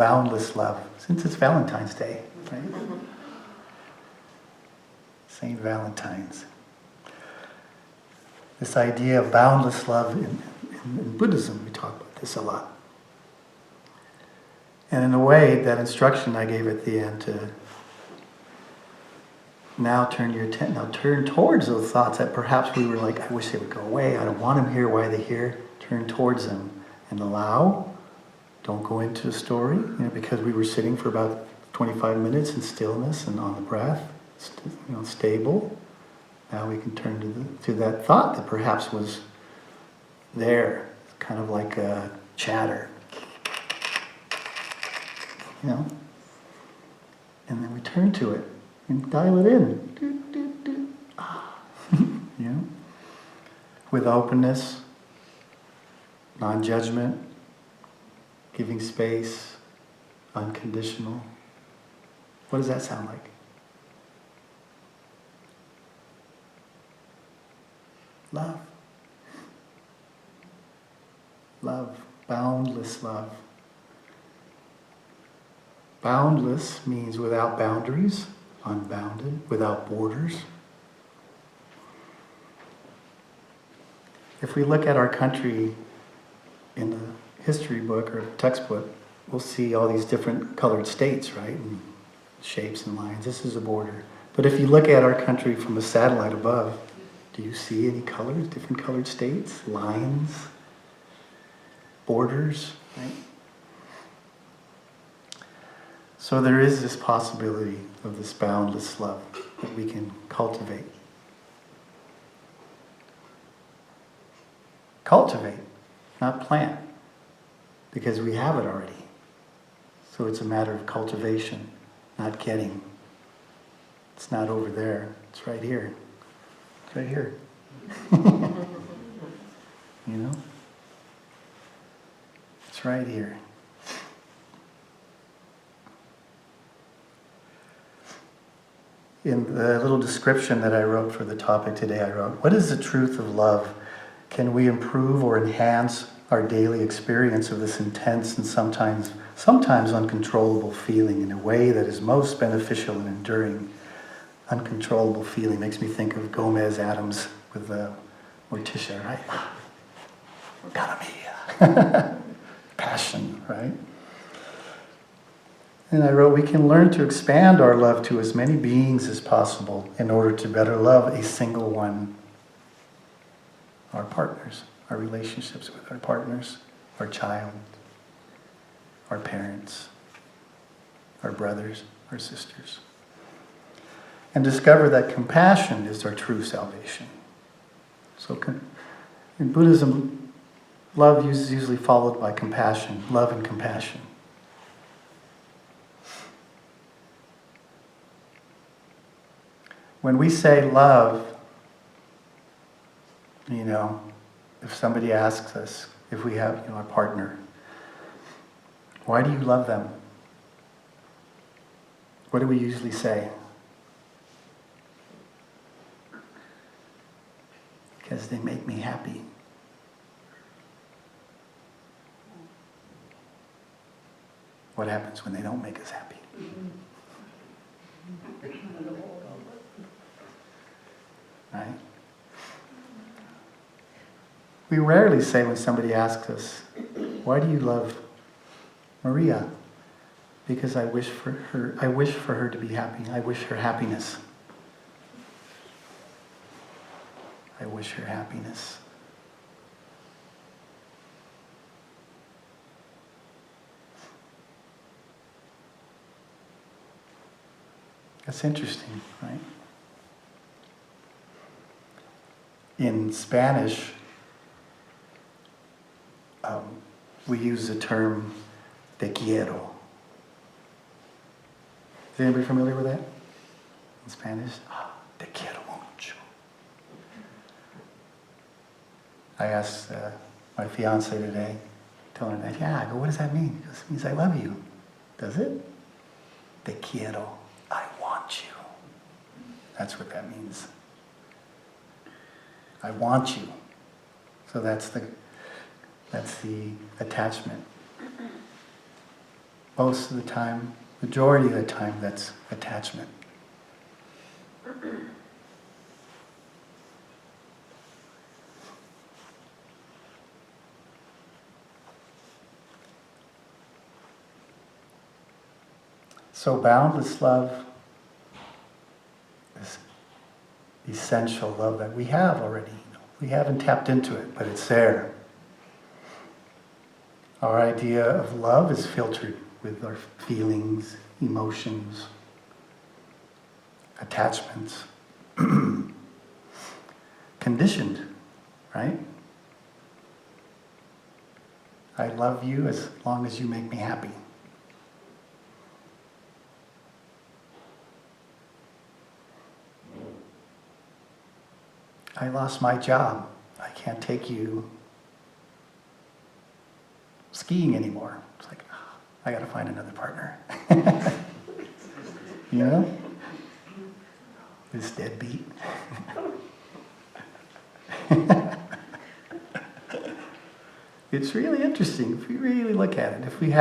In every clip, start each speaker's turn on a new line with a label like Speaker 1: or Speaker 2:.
Speaker 1: boundless love, since it's Valentine's Day, right? Saint Valentine's. This idea of boundless love in Buddhism, we talk about this a lot. And in a way, that instruction I gave at the end to now turn towards those thoughts that perhaps we were like, I wish they would go away, I don't want them here, why are they here? Turn towards them and allow. Don't go into a story, because we were sitting for about 25 minutes in stillness and on the breath, stable. Now we can turn to that thought that perhaps was there, kind of like a chatter. And then we turn to it and dial it in. With openness, non-judgment, giving space, unconditional. What does that sound like? Love. Love. Boundless love. Boundless means without boundaries, unbounded, without borders. If we look at our country in the history book or textbook, we'll see all these different colored states, right? And shapes and lines. This is a border. But if you look at our country from a satellite above, do you see any colors, different colored states, lines, borders, right? So there is this possibility of this boundless love that we can cultivate. Cultivate, not plant, because we have it already. So it's a matter of cultivation, not getting. It's not over there, it's right here. It's right here. It's right here. In the little description that I wrote for the topic today, I wrote, what is the truth of love? Can we improve or enhance our daily experience of this intense and sometimes uncontrollable feeling in a way that is most beneficial and enduring? Uncontrollable feeling makes me think of Gomez Adams with Morticia, right? Economy, passion, right? And I wrote, we can learn to expand our love to as many beings as possible in order to better love a single one. Our partners, our relationships with our partners, our child, our parents, our brothers, our sisters. And discover that compassion is our true salvation. So in Buddhism, love is usually followed by compassion, love and compassion. When we say love, if somebody asks us, if we have our partner, why do you love them? What do we usually say? Because they make me happy. What happens when they don't make us happy? Right? We rarely say when somebody asks us, why do you love Maria? Because I wish for her to be happy. I wish her happiness. I wish her happiness. That's interesting, right? In Spanish, we use the term te quiero. Is anybody familiar with that? In Spanish? Te quiero mucho. I asked my fiance today, telling her that, I go, what does that mean? He goes, it means I love you. Does it? Te quiero. I want you. That's what that means. I want you. So that's the attachment. most of the time, majority of the time, that's attachment. So boundless love is essential love that we have already. We haven't tapped into it, but it's there. Our idea of love is filtered with our feelings, emotions, attachments. Conditioned, right? I love you as long as you make me happy. I lost my job. I can't take you skiing anymore. It's like, oh, I gotta find another partner. You know? This deadbeat. It's really interesting if we really look at it. If we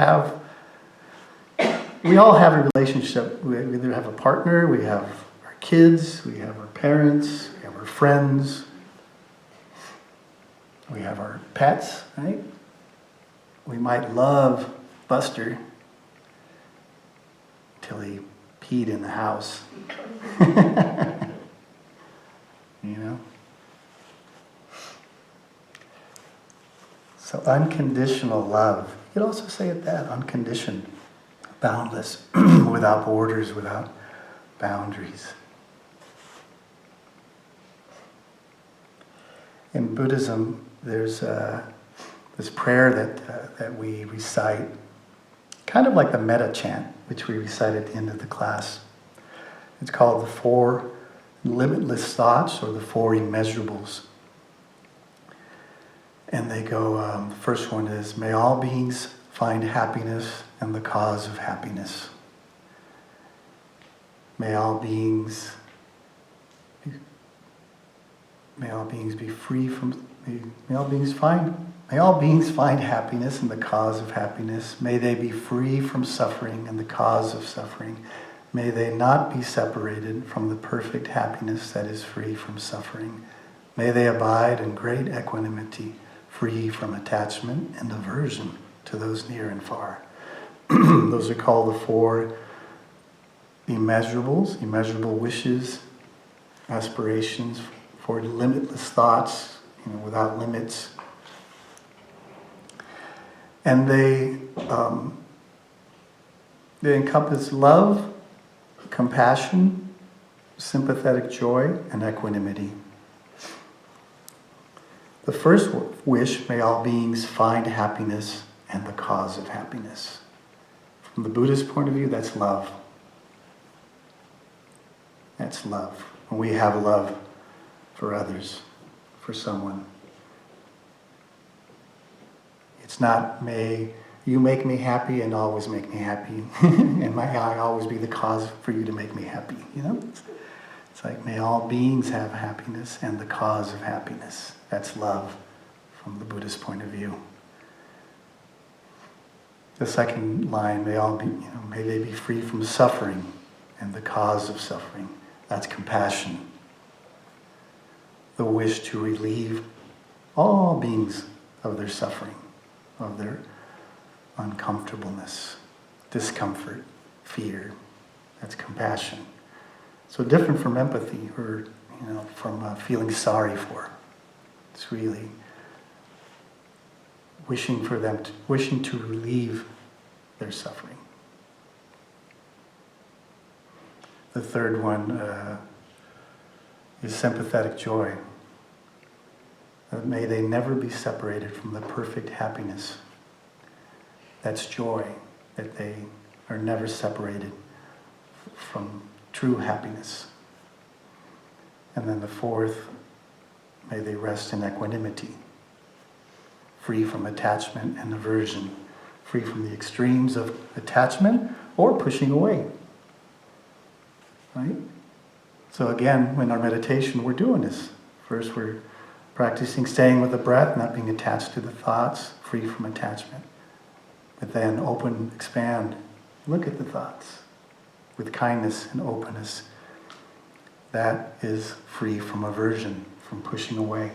Speaker 1: all have a relationship. We either have a partner, we have our kids, we have our parents, we have our friends, we have our pets, right? We might love Buster until he peed in the house. You know? So unconditional love. You could also say it that, unconditioned, boundless, without borders, without boundaries. In Buddhism, there's this prayer that we recite, kind of like the metta chant, which we recite at the end of the class. It's called the 4 limitless thoughts, or the 4 immeasurables. And they go, the first one is, may all beings find happiness and the cause of happiness. May all beings be free from, may all beings find happiness and the cause of happiness. May they be free from suffering and the cause of suffering. May they not be separated from the perfect happiness that is free from suffering. May they abide in great equanimity, free from attachment and aversion to those near and far. Those are called the 4 immeasurables, immeasurable wishes, aspirations, 4 limitless thoughts, without limits. And they encompass love, compassion, sympathetic joy, and equanimity. The first wish, may all beings find happiness and the cause of happiness. From the Buddhist point of view, that's love. That's love. When we have love for others, for someone. It's not, may you make me happy and always make me happy. And may I always be the cause for you to make me happy. It's like, may all beings have happiness and the cause of happiness. That's love from the Buddhist point of view. The second line, may they be free from suffering and the cause of suffering. That's compassion. The wish to relieve all beings of their suffering, of their uncomfortableness, discomfort, fear. That's compassion. So different from empathy, or from feeling sorry for. It's really wishing to relieve their suffering. The third one is sympathetic joy. May they never be separated from the perfect happiness. That's joy, that they are never separated from true happiness. And then the fourth, may they rest in equanimity, free from attachment and aversion, free from the extremes of attachment or pushing away. Right? So again, in our meditation, we're doing this. First, we're practicing staying with the breath, not being attached to the thoughts, free from attachment. But then expand Look at the thoughts with kindness and openness. That is free from aversion, from pushing away.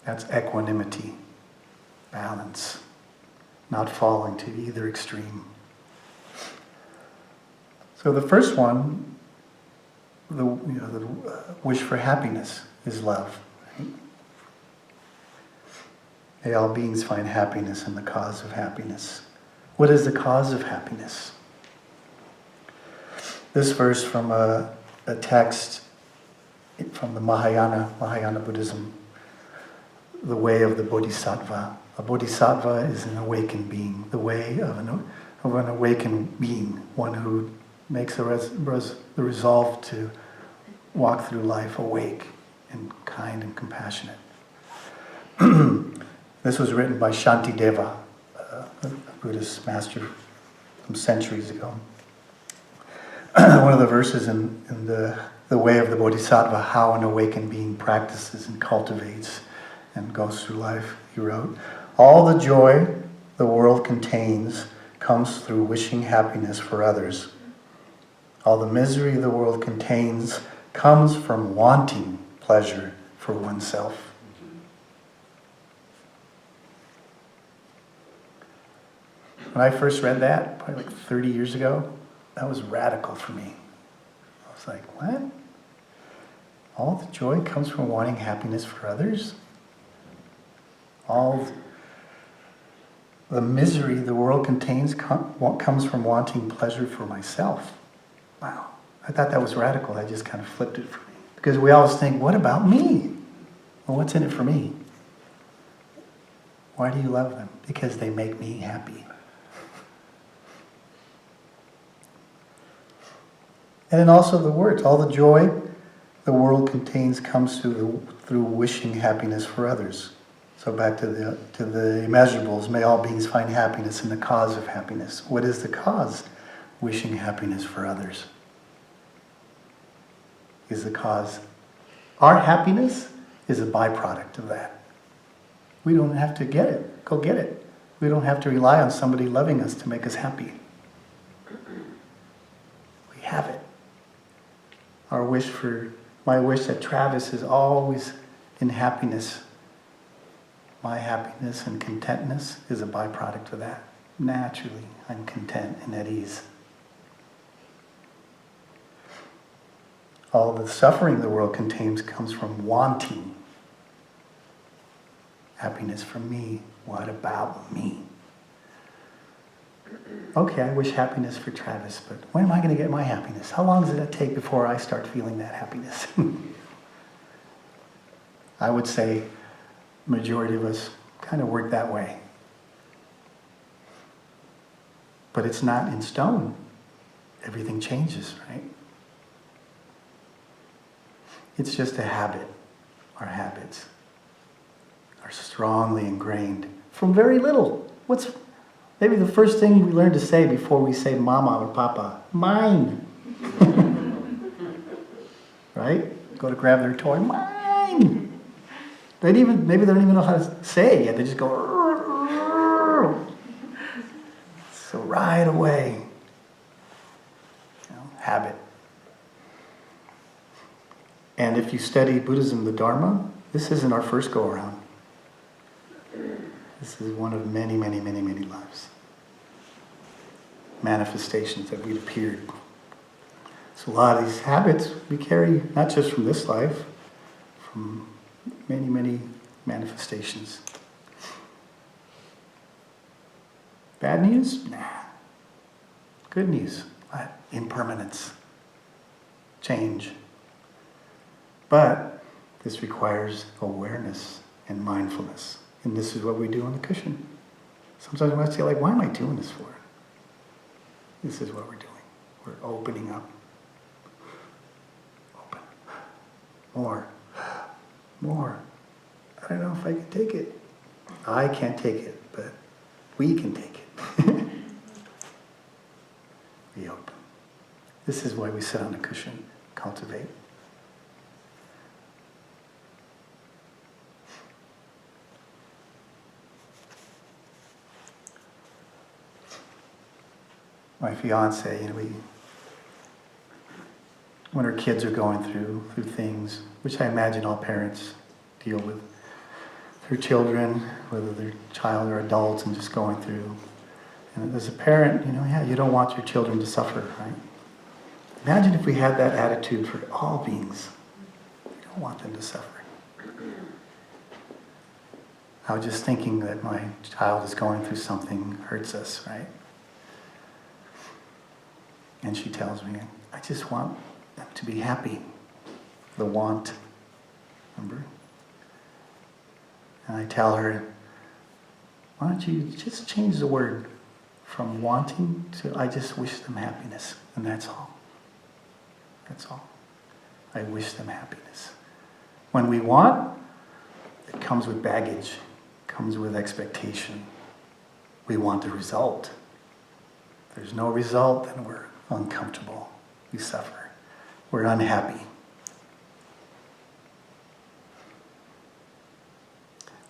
Speaker 1: That's equanimity, balance, not falling to either extreme. So the first one, the wish for happiness is love. Right? May all beings find happiness in the cause of happiness. What is the cause of happiness? This verse from a text from the Mahayana Buddhism, the way of the Bodhisattva. A Bodhisattva is an awakened being, the way of an awakened being, one who makes the resolve to walk through life awake and kind and compassionate. This was written by Shantideva, a Buddhist master from centuries ago. One of the verses in the way of the Bodhisattva, how an awakened being practices and cultivates and goes through life, he wrote, "All the joy the world contains comes through wishing happiness for others. All the misery the world contains comes from wanting pleasure for oneself." When I first read that, probably like 30 years ago, that was radical for me. I was like, what? All the joy comes from wanting happiness for others? All the misery the world contains comes from wanting pleasure for myself. Wow. I thought that was radical. I just kind of flipped it for me. Because we always think, what about me? Well, what's in it for me? Why do you love them? Because they make me happy. And then also the words, all the joy the world contains comes through wishing happiness for others. So back to the Immeasurables, may all beings find happiness in the cause of happiness. What is the cause? Wishing happiness for others is the cause. Our happiness is a byproduct of that. We don't have to get it. Go get it. We don't have to rely on somebody loving us to make us happy. We have it. My wish that Travis is always in happiness. My happiness and contentness is a byproduct of that. Naturally, I'm content and at ease. All the suffering the world contains comes from wanting happiness for me. What about me? Okay, I wish happiness for Travis, but when am I going to get my happiness? How long does it take before I start feeling that happiness? I would say the majority of us kind of work that way. But it's not in stone. Everything changes, right? It's just a habit. Our habits are strongly ingrained from very little. Maybe the first thing we learn to say before we say mama or papa? Mine. Right? Go to grab their toy. Mine. Maybe they don't even know how to say it yet. They just go. So right away. Habit. And if you study Buddhism, the Dharma, this isn't our first go around. This is one of many, many, many, many lives. Manifestations that we've appeared. So a lot of these habits we carry not just from this life, from many, many manifestations. Bad news? Nah. Good news. What? Impermanence. Change. But this requires awareness and mindfulness. And this is what we do on the cushion. Sometimes we might say, why am I doing this for? This is what we're doing. We're opening up. Open. More. More. I don't know if I can take it. I can't take it, but we can take it. Be open. This is why we sit on the cushion, cultivate. my fiance, when her kids are going through things, which I imagine all parents deal with their children, whether they're child or adults, and just going through. And as a parent, you don't want your children to suffer, right? Imagine if we had that attitude for all beings. We don't want them to suffer. I was just thinking that my child is going through something hurts us, right? And she tells me, I just want them to be happy. The want, remember? And I tell her, why don't you just change the word from wanting to I just wish them happiness. And that's all. That's all. I wish them happiness. When we want, it comes with baggage, comes with expectation. We want the result. If there's no result, then we're uncomfortable. We suffer. We're unhappy.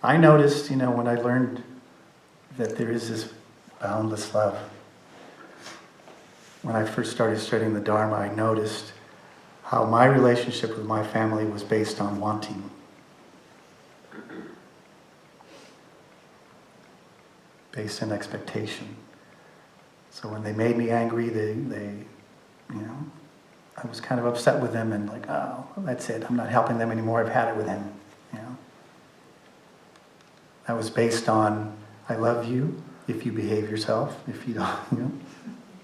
Speaker 1: I noticed, when I learned that there is this boundless love. When I first started studying the Dharma, I noticed how my relationship with my family was based on wanting. Based on expectation. So when they made me angry, I was kind of upset with them and like, oh, that's it. I'm not helping them anymore. I've had it with him. That was based on, I love you if you behave yourself. If you don't,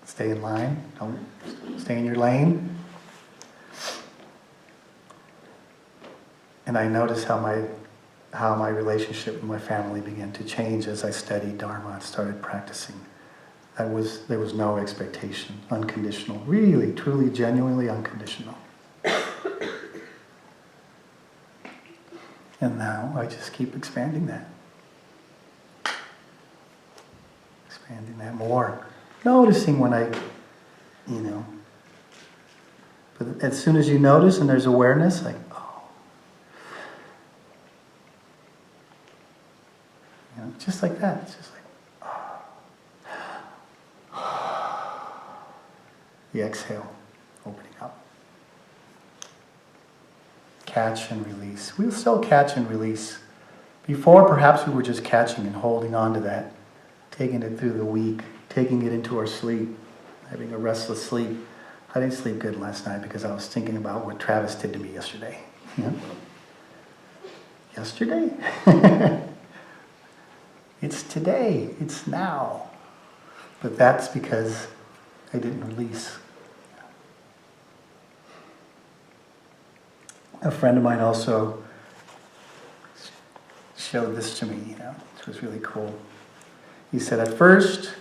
Speaker 1: stay in line. Don't stay in your lane. And I noticed how my relationship with my family began to change as I studied Dharma and started practicing. There was no expectation, unconditional, really, truly, genuinely unconditional. And now I just keep expanding that. Expanding that more. Noticing when but as soon as you notice and there's awareness, like, just like that. It's just like, the exhale, opening up. Catch and release. We'll still catch and release. Before, perhaps we were just catching and holding on to that, taking it through the week, taking it into our sleep, having a restless sleep. I didn't sleep good last night because I was thinking about what Travis did to me yesterday. Yesterday? It's today. It's now. But that's because I didn't release. A friend of mine also showed this to me, which was really cool. He said, at first,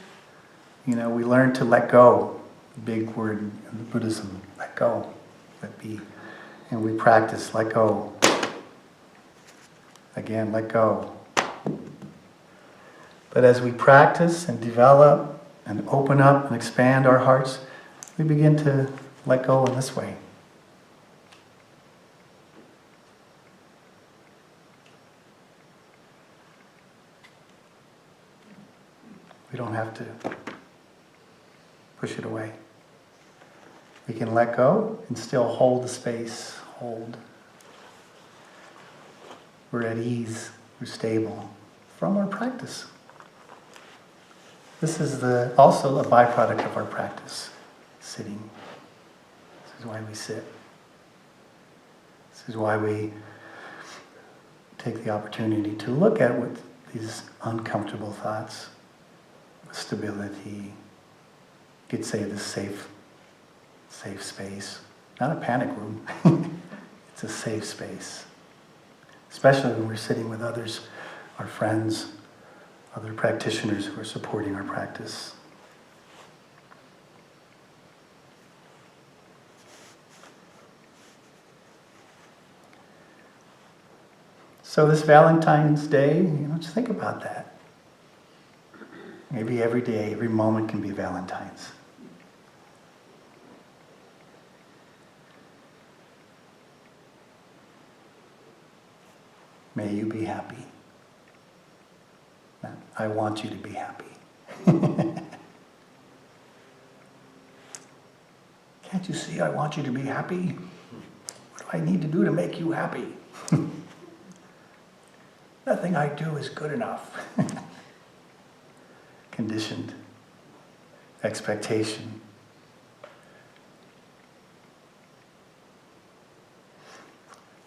Speaker 1: we learn to let go. Big word in Buddhism, let go, let be. And we practice, let go. Again, let go. But as we practice and develop and open up and expand our hearts, we begin to let go in this way. We don't have to push it away. We can let go and still hold the space, hold. We're at ease, we're stable from our practice. This is also a byproduct of our practice, sitting. This is why we sit. This is why we take the opportunity to look at what these uncomfortable thoughts, stability, you could say this safe space. Not a panic room. It's a safe space. Especially when we're sitting with others, our friends, other practitioners who are supporting our practice. So this Valentine's Day, just think about that. Maybe every day, every moment can be Valentine's. May you be happy. I want you to be happy. Can't you see I want you to be happy? What do I need to do to make you happy? Nothing I do is good enough. Conditioned expectation.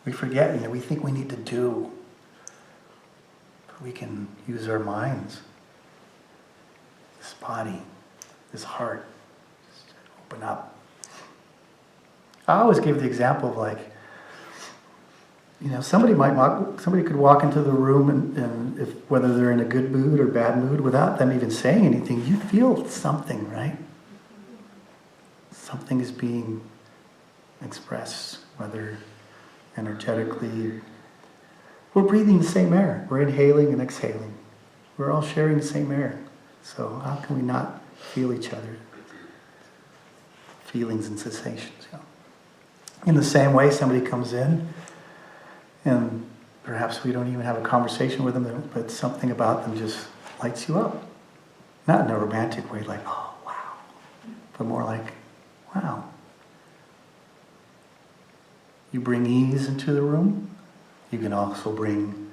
Speaker 1: We forget, we think we need to do. But we can use our minds, this body, this heart, just open up. I always give the example of somebody could walk into the room and if whether they're in a good mood or bad mood, without them even saying anything, you feel something, right? Something is being expressed, whether energetically. We're breathing the same air. We're inhaling and exhaling. We're all sharing the same air. So how can we not feel each other? Feelings and sensations. In the same way, somebody comes in and perhaps we don't even have a conversation with them, but something about them just lights you up. Not in a romantic way, like, oh, wow. But more like, wow. You bring ease into the room. You can also bring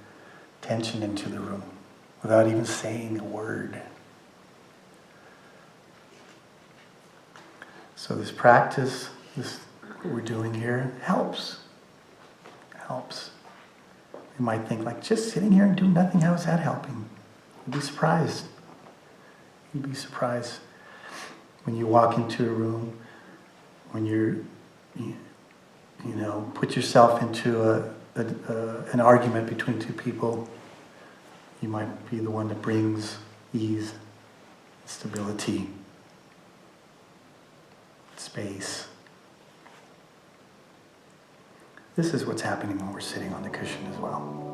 Speaker 1: tension into the room without even saying a word. So this practice, what we're doing here, helps. Helps. You might think, just sitting here and doing nothing, how is that helping? You'd be surprised. You'd be surprised when you walk into a room, when you put yourself into an argument between two people. You might be the one that brings ease, stability, space. This is what's happening when we're sitting on the cushion as well.